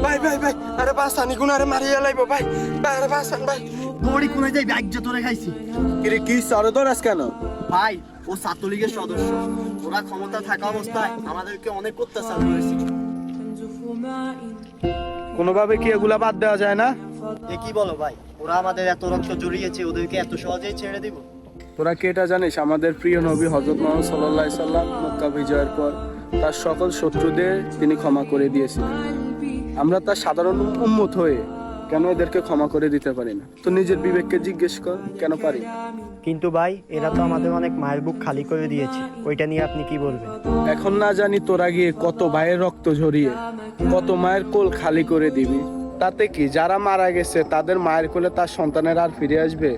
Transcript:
ভাই ভাই ভাই, আরে বাসানি গুনারে মারিয়া লাইব ভাই, ভাই আরে বাসান ভাই। দড়ি কোনে যাই ব্যাগ যে তোরে খাইছি। কিরে কি সরে দরাস কেন? ভাই ও ছাত্রলীগের সদস্য, ওরা ক্ষমতা থাকা অবস্থায় আমাদেরকে অনেক অত্যাচার করেছে। কোনোভাবে কি এগুলা বাদ দেওয়া যায় না? এ কি বলো ভাই, ওরা আমাদের এত রক্ত জড়িয়েছে, ওদেরকে এত সহজেই ছেড়ে দিব? তোরা কি এটা জানিস আমাদের প্রিয় নবী হযরত মুহাম্মদ সাল্লাল্লাহু আলাইহি সাল্লাম মক্কা বিজয়ের পর তার সকল শত্রুদের তিনি ক্ষমা করে দিয়েছিলেন। আমরা তার সাধারণ উম্মত হয়ে কেন এদেরকে ক্ষমা করে দিতে পারি না? তো নিজের বিবেককে জিজ্ঞেস কর, কেন পারি? কিন্তু ভাই এরা তো আমাদের অনেক মায়ের বুক খালি করে দিয়েছে, ওইটা নিয়ে আপনি কি বলবেন? এখন না জানি তোরা গিয়ে কত ভাইয়ের রক্ত ঝরিয়ে কত মায়ের কোল খালি করে দিবি, তাতে কি যারা মারা গেছে তাদের মায়ের কোলে তার সন্তানের আর ফিরে আসবে?